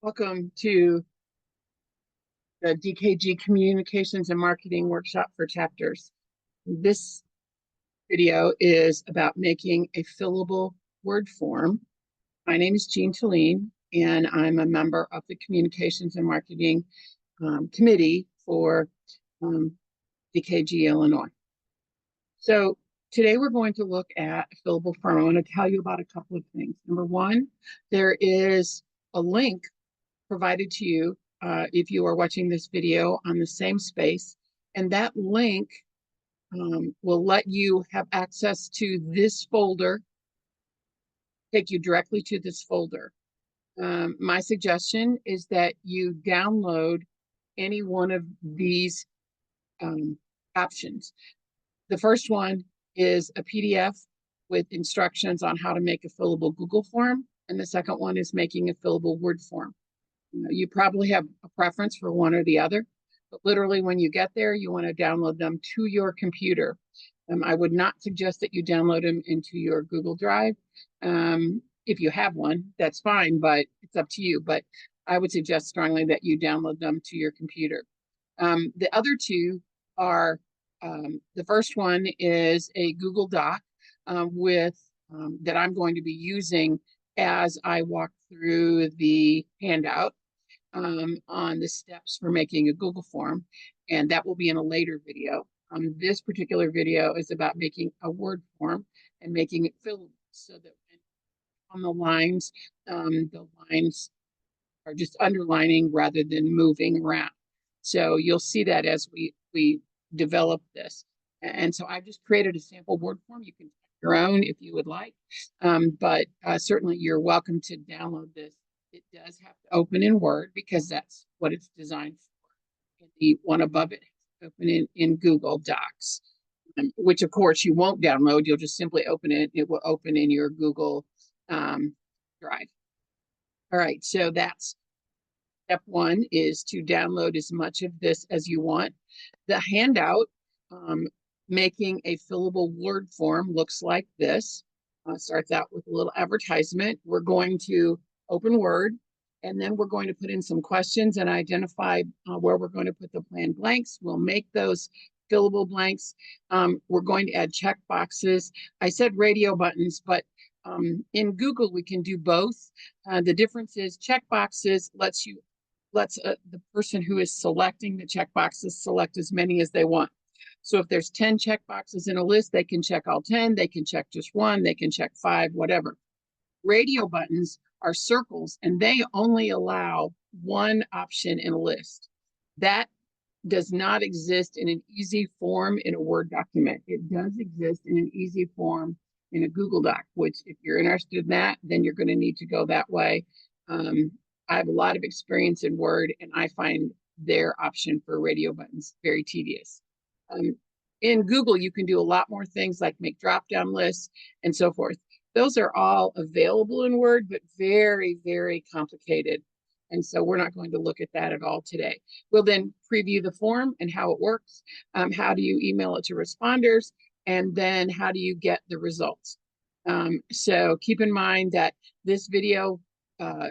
Welcome to the DKG Communications and Marketing Workshop for Chapters. This video is about making a fillable Word form. My name is Jean Tulin, and I'm a member of the Communications and Marketing Committee for DKG Illinois. So today we're going to look at a fillable form. I want to tell you about a couple of things. Number one, there is a link provided to you if you are watching this video on the same space, and that link will let you have access to this folder, take you directly to this folder. My suggestion is that you download any one of these options. The first one is a PDF with instructions on how to make a fillable Google form, and the second one is making a fillable Word form. You probably have a preference for one or the other, but literally when you get there, you want to download them to your computer. I would not suggest that you download them into your Google Drive. If you have one, that's fine, but it's up to you. But I would suggest strongly that you download them to your computer. The other two are, the first one is a Google Doc that I'm going to be using as I walk through the handout on the steps for making a Google form, and that will be in a later video. This particular video is about making a Word form and making it fillable so that on the lines are just underlining rather than moving around. So you'll see that as we develop this. And so I've just created a sample Word form. You can your own if you would like, but certainly you're welcome to download this. It does have to open in Word because that's what it's designed for. And the one above it has to open in Google Docs, which of course you won't download. You'll just simply open it. It will open in your Google Drive. All right, so that's step one, is to download as much of this as you want. The handout, making a fillable Word form, looks like this. Starts out with a little advertisement. We're going to open Word, and then we're going to put in some questions and identify where we're going to put the planned blanks. We'll make those fillable blanks. We're going to add check boxes. I said radio buttons, but in Google we can do both. The difference is check boxes lets the person who is selecting the check boxes select as many as they want. So if there's 10 check boxes in a list, they can check all 10, they can check just one, they can check 5, whatever. Radio buttons are circles, and they only allow one option in a list. That does not exist in an easy form in a Word document. It does exist in an easy form in a Google Doc, which if you're interested in that, then you're going to need to go that way. I have a lot of experience in Word, and I find their option for radio buttons very tedious. In Google, you can do a lot more things like make drop-down lists and so forth. Those are all available in Word, but very, very complicated. And so we're not going to look at that at all today. We'll then preview the form and how it works. How do you email it to responders? And then how do you get the results? So keep in mind that this video,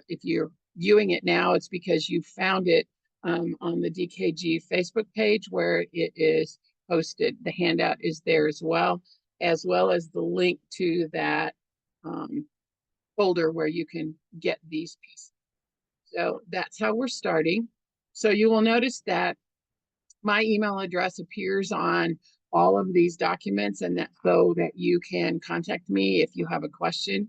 if you're viewing it now, it's because you found it on the DKG Facebook page where it is posted. The handout is there as well as the link to that folder where you can get these pieces. So that's how we're starting. So you will notice that my email address appears on all of these documents, and that so that you can contact me if you have a question.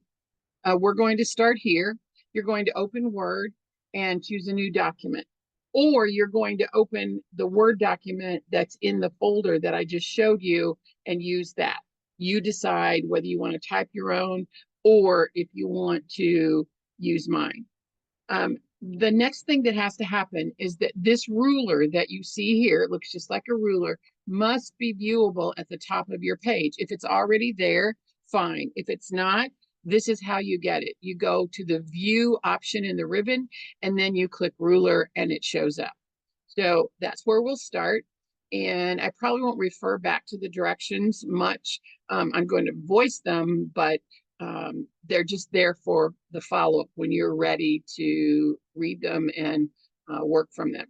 We're going to start here. You're going to open Word and choose a new document, or you're going to open the Word document that's in the folder that I just showed you and use that. You decide whether you want to type your own or if you want to use mine. The next thing that has to happen is that this ruler that you see here, it looks just like a ruler, must be viewable at the top of your page. If it's already there, fine. If it's not, this is how you get it. You go to the view option in the ribbon, and then you click ruler and it shows up. So that's where we'll start. And I probably won't refer back to the directions much. I'm going to voice them, but they're just there for the follow-up when you're ready to read them and work from them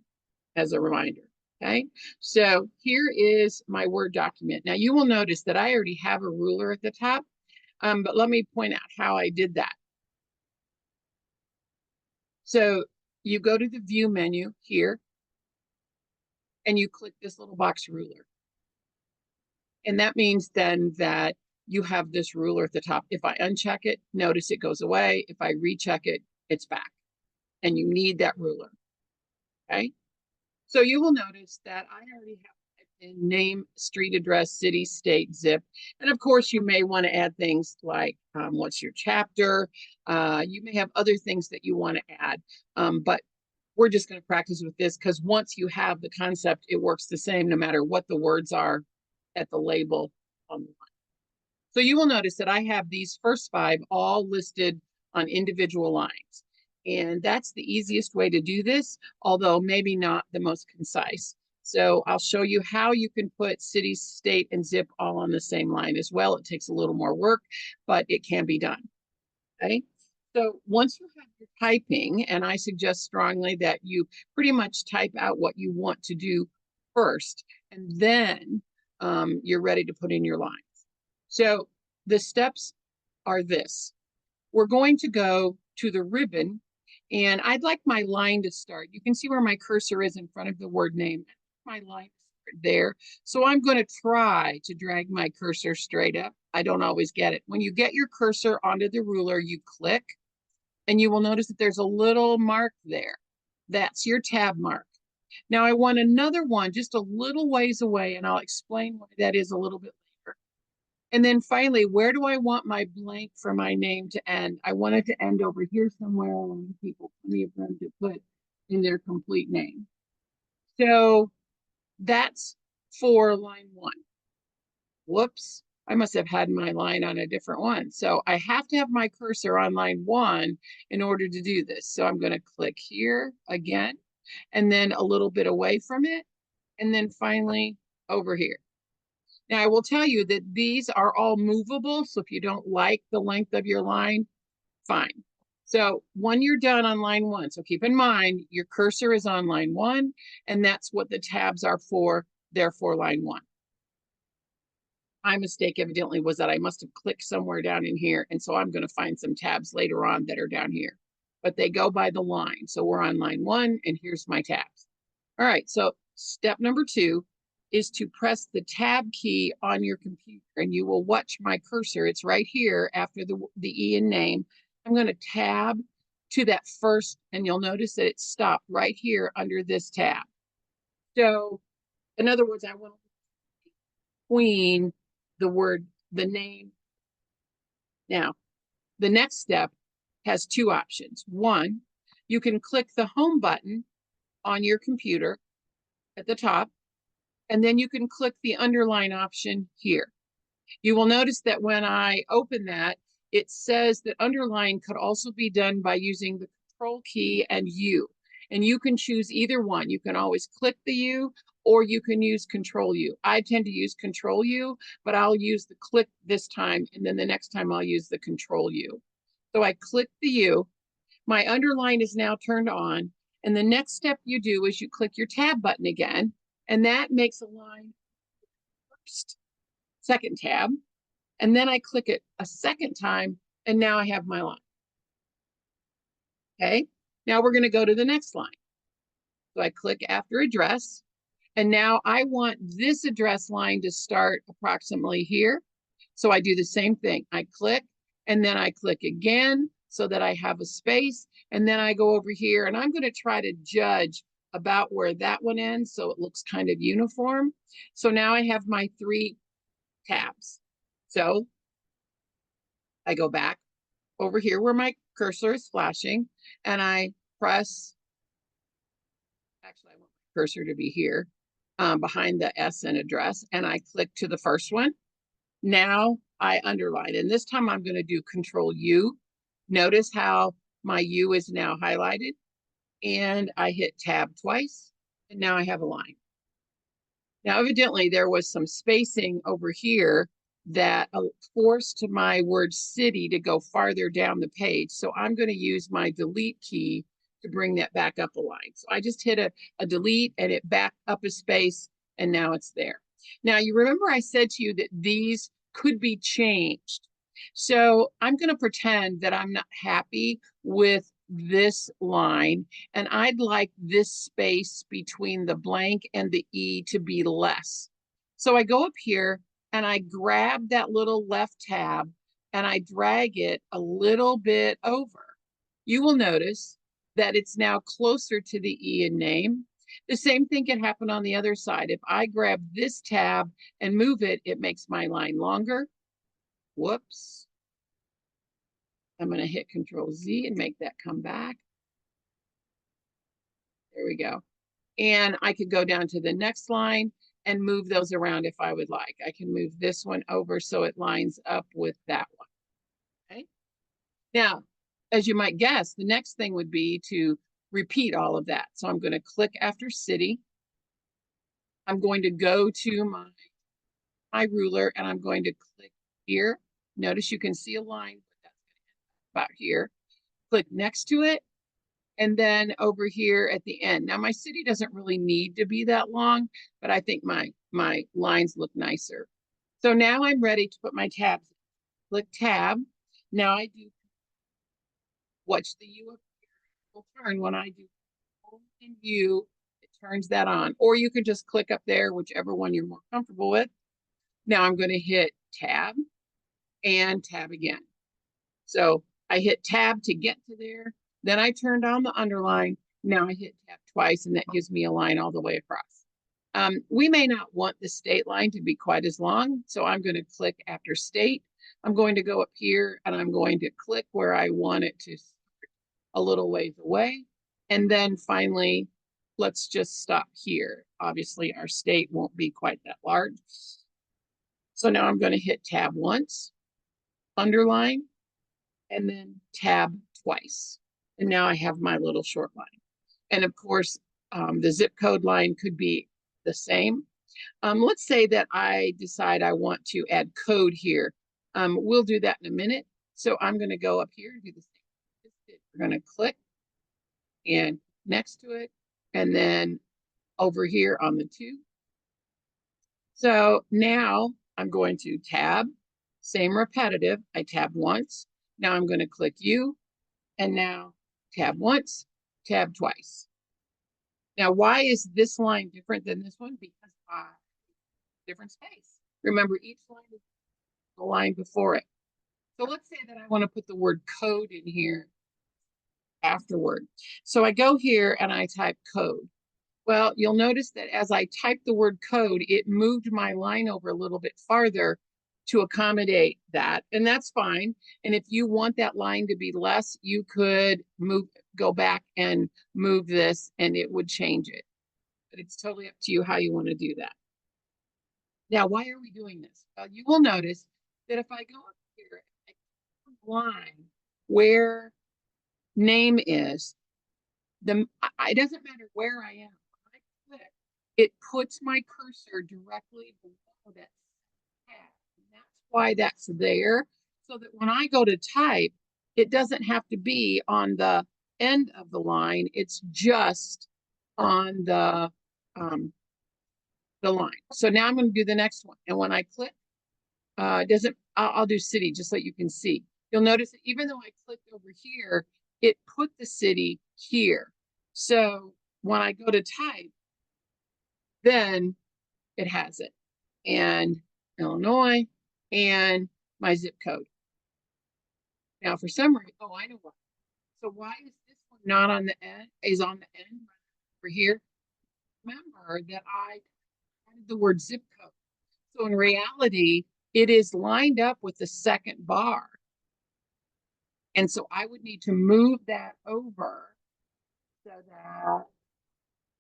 as a reminder. Okay, so here is my Word document. Now you will notice that I already have a ruler at the top, but let me point out how I did that. So you go to the View menu here, and you click this little box ruler. And that means then that you have this ruler at the top. If I uncheck it, notice it goes away. If I recheck it, it's back. And you need that ruler. Okay. So you will notice that I already have in name, street address, city, state, zip. And of course, you may want to add things like what's your chapter. You may have other things that you want to add. But we're just going to practice with this because once you have the concept, it works the same no matter what the words are at the label on the line. So you will notice that I have these first 5 all listed on individual lines. And that's the easiest way to do this, although maybe not the most concise. So I'll show you how you can put city, state, and zip all on the same line as well. It takes a little more work, but it can be done. Okay. So once you have your typing, and I suggest strongly that you pretty much type out what you want to do first, and then you're ready to put in your lines. So the steps are this. We're going to go to the ribbon, and I'd like my line to start. You can see where my cursor is in front of the word name. My line is there. So I'm going to try to drag my cursor straight up. I don't always get it. When you get your cursor onto the ruler, you click, and you will notice that there's a little mark there. That's your tab mark. Now I want another one just a little ways away, and I'll explain why that is a little bit later. And then finally, where do I want my blank for my name to end? I want it to end over here somewhere, allowing people plenty of room to put in their complete name. So that's for line 1. Whoops, I must have had my line on a different one. So I have to have my cursor on line 1 in order to do this. So I'm going to click here again, and then a little bit away from it, and then finally over here. Now I will tell you that these are all movable. So if you don't like the length of your line, fine. So when you're done on line 1, so keep in mind your cursor is on line 1, and that's what the tabs are for, therefore line 1. My mistake evidently was that I must have clicked somewhere down in here, and so I'm going to find some tabs later on that are down here. But they go by the line. So we're on line 1, and here's my tabs. All right, so step number 2 is to press the tab key on your computer, and you will watch my cursor. It's right here after the E in name. I'm going to tab to that first, and you'll notice that it stopped right here under this tab. So in other words, I want to between the word, the name. Now, the next step has 2 options. 1, you can click the home button on your computer at the top, and then you can click the underline option here. You will notice that when I open that, it says that underline could also be done by using the control key and U. And you can choose either one. You can always click the U, or you can use control U. I tend to use control U, but I'll use the click this time, and then the next time I'll use the control U. So I click the U. My underline is now turned on. And the next step you do is you click your tab button again, and that makes a line first, second tab. And then I click it a second time, and now I have my line. Okay, now we're going to go to the next line. So I click after address, and now I want this address line to start approximately here. So I do the same thing. I click, and then I click again so that I have a space, and then I go over here, and I'm going to try to judge about where that one ends so it looks kind of uniform. So now I have my 3 tabs. So I go back over here where my cursor is flashing, and I press, actually I want my cursor to be here behind the S in address, and I click to the first one. Now I underline, and this time I'm going to do control U. Notice how my U is now highlighted, and I hit tab twice, and now I have a line. Now evidently there was some spacing over here that forced my word city to go farther down the page. So I'm going to use my delete key to bring that back up a line. So I just hit a delete and it back up a space, and now it's there. Now you remember I said to you that these could be changed. So I'm going to pretend that I'm not happy with this line, and I'd like this space between the blank and the E to be less. So I go up here and I grab that little left tab and I drag it a little bit over. You will notice that it's now closer to the E in name. The same thing can happen on the other side. If I grab this tab and move it, it makes my line longer. Whoops. I'm going to hit Control Z and make that come back. There we go. And I could go down to the next line and move those around if I would like. I can move this one over so it lines up with that one. Okay. Now, as you might guess, the next thing would be to repeat all of that. So I'm going to click after city. I'm going to go to my ruler and I'm going to click here. Notice you can see a line, but that's going to end about here. Click next to it. And then over here at the end. Now my city doesn't really need to be that long, but I think my lines look nicer. So now I'm ready to put my tabs in. Click tab. Now I do watch the U up here. It will turn when I do and U, it turns that on. Or you can just click up there, whichever one you're more comfortable with. Now I'm going to hit tab and tab again. So I hit tab to get to there. Then I turned on the underline. Now I hit tab twice, and that gives me a line all the way across. We may not want the state line to be quite as long, so I'm going to click after state. I'm going to go up here, and I'm going to click where I want it to start a little ways away. And then finally, let's just stop here. Obviously, our state won't be quite that large. So now I'm going to hit tab once, underline, and then tab twice. And now I have my little short line. And of course, the zip code line could be the same. Let's say that I decide I want to add code here. We'll do that in a minute. So I'm going to go up here and do the same. We're going to click and next to it, and then over here on the 2. So now I'm going to tab, same repetitive. I tab once. Now I'm going to click U, and now tab once, tab twice. Now, why is this line different than this one? Because different space. Remember, each line is the line before it. So let's say that I want to put the word code in here afterward. So I go here and I type code. Well, you'll notice that as I typed the word code, it moved my line over a little bit farther to accommodate that, and that's fine. And if you want that line to be less, you could go back and move this and it would change it. But it's totally up to you how you want to do that. Now, why are we doing this? Well, you will notice that if I go up here, I click the line where name is, it doesn't matter where I am. When I click, it puts my cursor directly below that tab. That's why that's there, so that when I go to type, it doesn't have to be on the end of the line. It's just on the line. So now I'm going to do the next one. And when I click, I'll do city just so you can see. You'll notice that even though I clicked over here, it put the city here. So when I go to type, then it has it. And Illinois, and my zip code. Now, for some reason, oh, I know why. So why is this one not on the end? Is on the end over here? Remember that I added the word zip code. So in reality, it is lined up with the second bar. And so I would need to move that over so that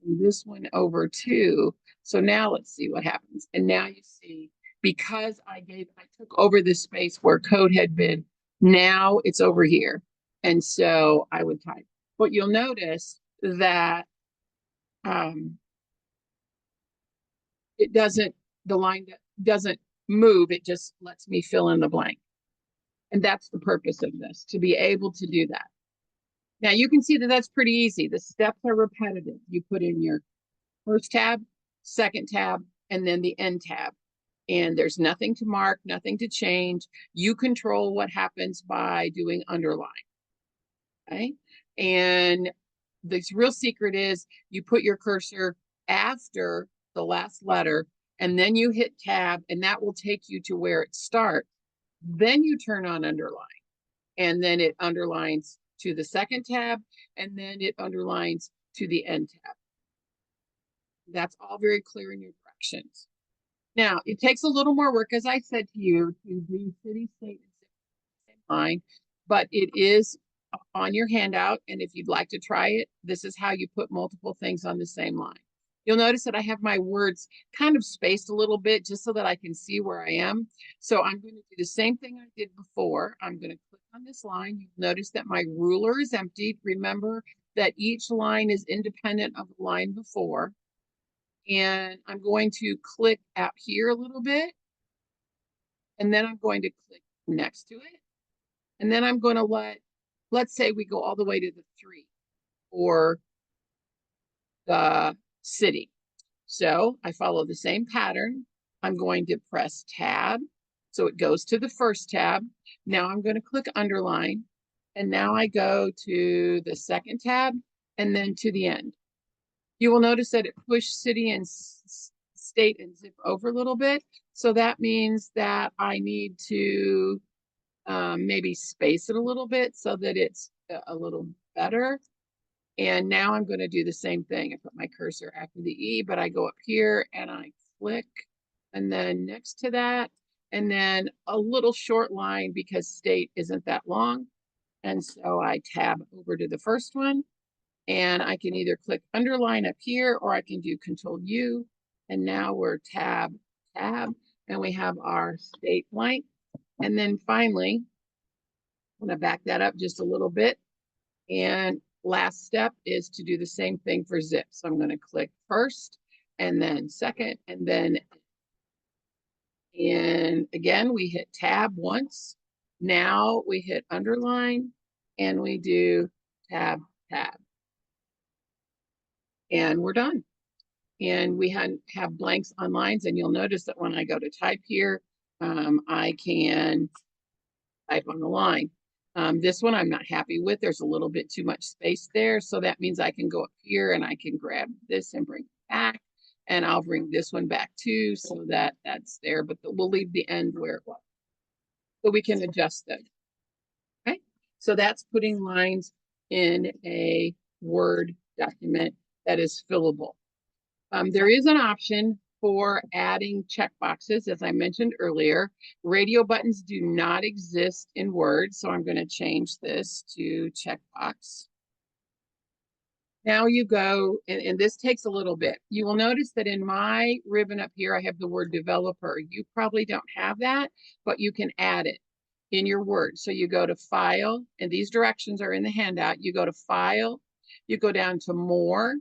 this one over too. So now let's see what happens. And now you see, because I took over this space where code had been, now it's over here. And so I would type. But you'll notice that it doesn't, the line doesn't move, it just lets me fill in the blank. And that's the purpose of this, to be able to do that. Now you can see that that's pretty easy. The steps are repetitive. You put in your first tab, second tab, and then the end tab. And there's nothing to mark, nothing to change. You control what happens by doing underline. Okay. And the real secret is you put your cursor after the last letter, and then you hit tab, and that will take you to where it starts. Then you turn on underline, and then it underlines to the second tab, and then it underlines to the end tab. That's all very clear in your directions. Now, it takes a little more work, as I said to you, to do city, state, and line, but it is on your handout. And if you'd like to try it, this is how you put multiple things on the same line. You'll notice that I have my words kind of spaced a little bit just so that I can see where I am. So I'm going to do the same thing I did before. I'm going to click on this line. You'll notice that my ruler is emptied. Remember that each line is independent of the line before. And I'm going to click up here a little bit. And then I'm going to click next to it. And then I'm going to let's say we go all the way to the 3 or the city. So I follow the same pattern. I'm going to press tab. So it goes to the first tab. Now I'm going to click underline. And now I go to the second tab and then to the end. You will notice that it pushed city and state and zip over a little bit. So that means that I need to maybe space it a little bit so that it's a little better. And now I'm going to do the same thing. I put my cursor after the E, but I go up here and I click, and then next to that, and then a little short line because state isn't that long. And so I tab over to the first one, and I can either click underline up here or I can do Control U. And now we're tab, and we have our state blank. And then finally, I'm going to back that up just a little bit. And last step is to do the same thing for zip. So I'm going to click first and then second, and then, and again, we hit tab once. Now we hit underline and we do tab. And we're done. And we have blanks on lines, and you'll notice that when I go to type here, I can type on the line. This one I'm not happy with. There's a little bit too much space there. So that means I can go up here and I can grab this and bring it back. And I'll bring this one back too, so that that's there. But we'll leave the end where it was. So we can adjust them. Okay. So that's putting lines in a Word document that is fillable. There is an option for adding checkboxes, as I mentioned earlier. Radio buttons do not exist in Word, so I'm going to change this to checkbox. Now you go, and this takes a little bit. You will notice that in my ribbon up here, I have the word developer. You probably don't have that, but you can add it in your Word. So you go to File, and these directions are in the handout. You go to File, you go down to More,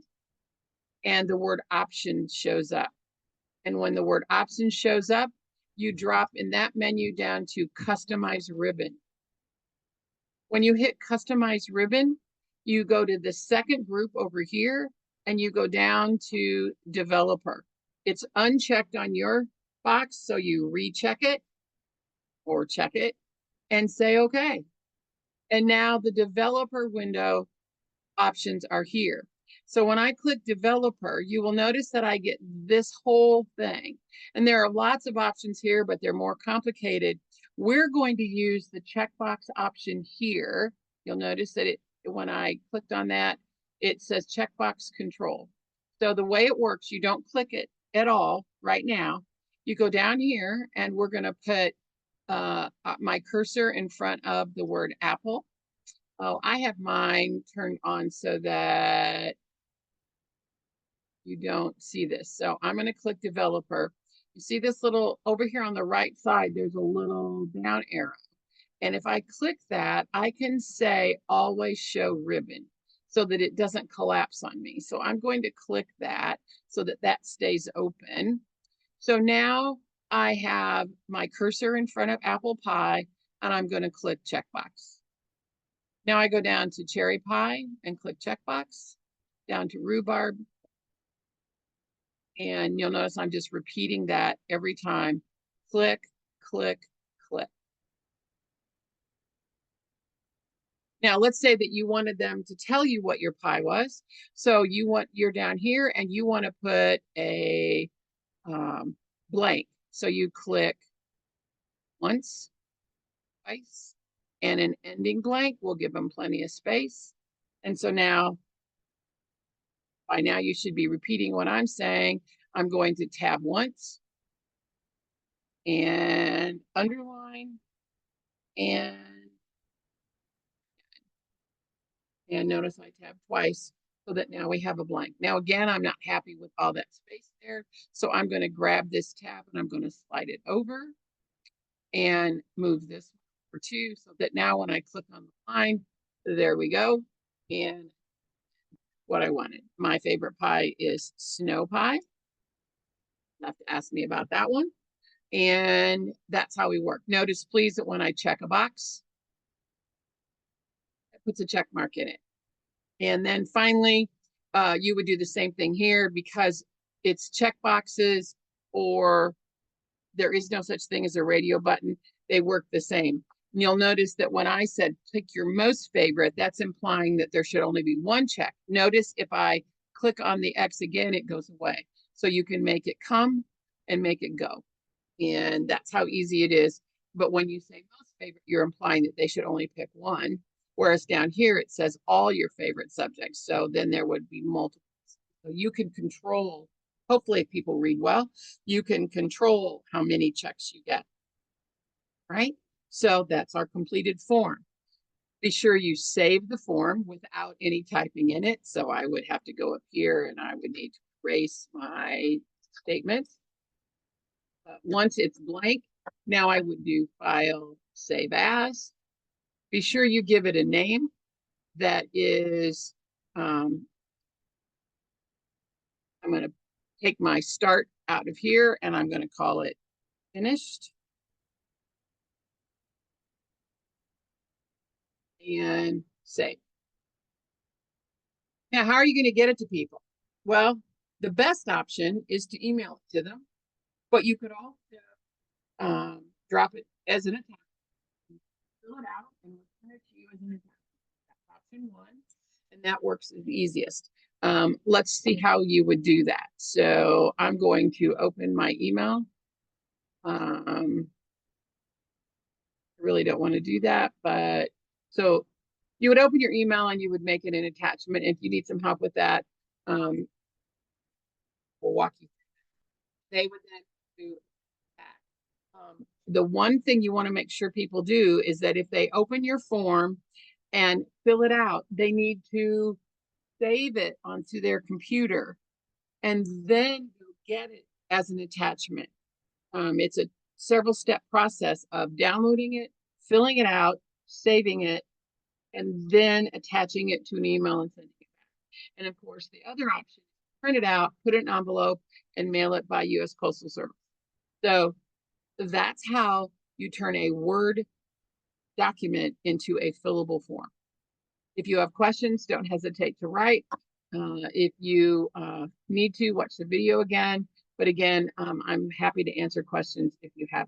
and the word Options shows up. And when the word Options shows up, you drop in that menu down to Customize Ribbon. When you hit Customize Ribbon, you go to the second group over here, and you go down to Developer. It's unchecked on your box, so you recheck it or check it and say OK. And now the developer window options are here. So when I click developer, you will notice that I get this whole thing. And there are lots of options here, but they're more complicated. We're going to use the checkbox option here. You'll notice that when I clicked on that, it says checkbox control. So the way it works, you don't click it at all right now. You go down here, and we're going to put my cursor in front of the word Apple. Oh, I have mine turned on so that you don't see this. So I'm going to click developer. You see this little over here on the right side, there's a little down arrow. And if I click that, I can say always show ribbon so that it doesn't collapse on me. So I'm going to click that so that that stays open. So now I have my cursor in front of apple pie, and I'm going to click checkbox. Now I go down to cherry pie and click checkbox, down to rhubarb. And you'll notice I'm just repeating that every time. Click, click, click. Now, let's say that you wanted them to tell you what your pie was. So you're down here and you want to put a blank. So you click once, twice, and an ending blank will give them plenty of space. And so now, by now you should be repeating what I'm saying. I'm going to tab once and underline and notice I tab twice so that now we have a blank. Now, again, I'm not happy with all that space there. So I'm going to grab this tab and I'm going to slide it over and move this for 2 so that now when I click on the line, there we go. And what I wanted. My favorite pie is snow pie. You have to ask me about that one. And that's how we work. Notice, please, that when I check a box, it puts a check mark in it. And then finally, you would do the same thing here because it's check boxes or there is no such thing as a radio button. They work the same. And you'll notice that when I said pick your most favorite, that's implying that there should only be one check. Notice if I click on the X again, it goes away. So you can make it come and make it go. And that's how easy it is. But when you say most favorite, you're implying that they should only pick one. Whereas down here, it says all your favorite subjects. So then there would be multiple. So you can control, hopefully if people read well, you can control how many checks you get, right? So that's our completed form. Be sure you save the form without any typing in it. So I would have to go up here and I would need to erase my statement. Once it's blank, now I would do File, Save As. Be sure you give it a name that is, I'm going to take my start out of here and I'm going to call it finished. And save. Now, how are you going to get it to people? Well, the best option is to email it to them, but you could also drop it as an attachment, fill it out, and return it to you as an attachment. That's option 1, and that works the easiest. Let's see how you would do that. So I'm going to open my email. I really don't want to do that, but so you would open your email and you would make it an attachment. If you need some help with that, we'll walk you through. They would then do that. The one thing you want to make sure people do is that if they open your form and fill it out, they need to save it onto their computer and then you'll get it as an attachment. It's a several step process of downloading it, filling it out, saving it, and then attaching it to an email and sending it back. And of course, the other option is print it out, put it in an envelope, and mail it by U.S. Postal Service. So that's how you turn a Word document into a fillable form. If you have questions, don't hesitate to write. If you need to, watch the video again. But again, I'm happy to answer questions if you have